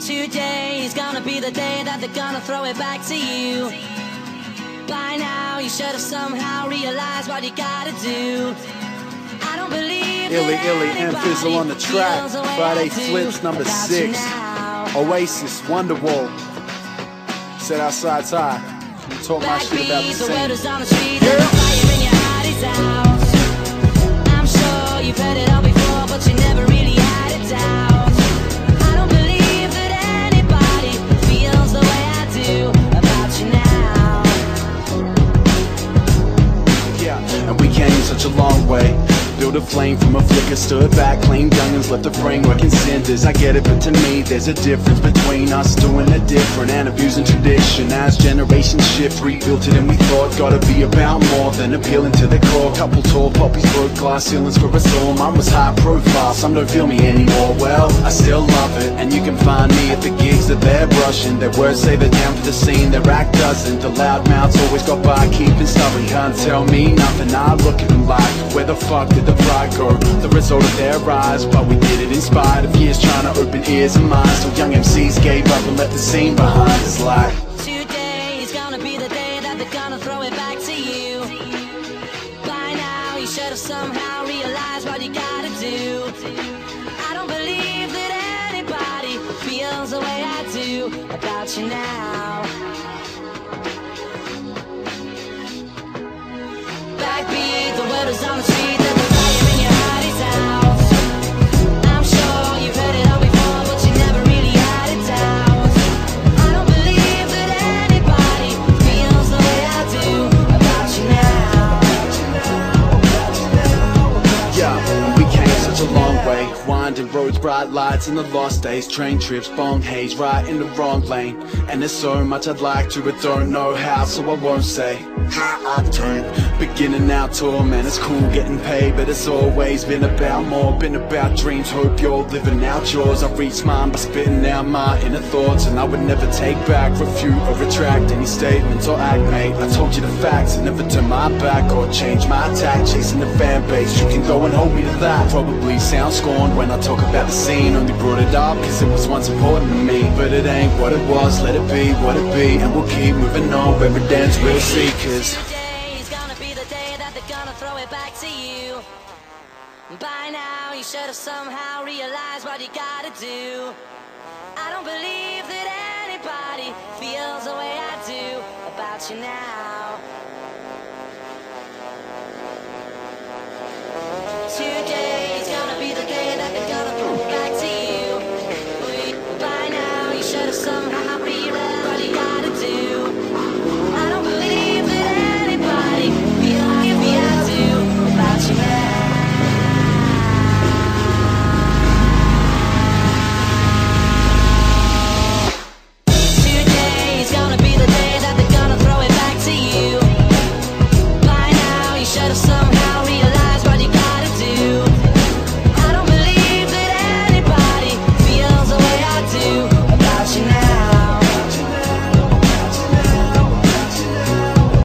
Today is gonna be the day that they're gonna throw it back to you. By now you should have somehow realized what you gotta do. I don't believe Illy, that M-Phazes on the track. feels the way Friday I do Flips number about 6. you now. Oasis, Wonderwall. Set outside tie. Talk my shit about the Backbeat, the word is scene. on the street that the fire in your heart is out. I'm sure you've heard it all before, but you never really had it out. I don't believe that anybody feels the way I do about you now. Yeah, and we came such a long way. Built a flame from a flicker, stood back, claimed youngins, left the framework in cinders. I get it, but to me there's a difference between us doing it different and abusing tradition. As generations shift, rebuilt it and we thought gotta be about more than appealing to the core. Couple tall poppies broke glass ceilings for us all. Mine was high profile, some don't feel me anymore. Well, I still love it, and you can find me at the gigs that they're brushing. Their words say they're down for the scene, their act doesn't. The loud mouths always got by, keeping stubborn. Can't tell me nothing, I look at them like, where the fuck did the pride go? The result of their rise, but we did it in spite of years trying to open ears and minds. So young MCs gave up and left the scene behind. It's like today is gonna be the day that they're gonna throw it back to you. By now you should have somehow realized what you gotta do. I don't believe that anybody feels the way I do about you now. Backbeat, the word is on the street that the fire in your heart is out. I'm sure you've heard it all before, but you never really had it out. I don't believe that anybody feels the way I do about you now. yeah, we came such a long way. Winding roads, bright lights in the lost days. Train trips, bong haze, right in the wrong lane. And there's so much I'd like to, but don't know how, so I won't say how I turn. Beginning our tour, man, it's cool getting paid, but it's always been about more. Been about dreams, hope you're living out yours. I reached mine by spitting out my inner thoughts, and I would never take back, refute or retract any statements or act, mate. I told you the facts and never turn my back or change my attack. Chasing the fan base, you can go and hold me to that. Probably sound scorned when I talk about the scene. Only brought it up cause it was once important to me, but it ain't what it was. Let it be what it be, and we'll keep moving on. Where it ends we'll see, cause today is gonna be the day that they're gonna throw it back to you. By now you should have somehow realized what you gotta do. I don't believe that anybody feels the way I do about you now. Today is gonna be the day that they're gonna throw it back to you. By now you should have somehow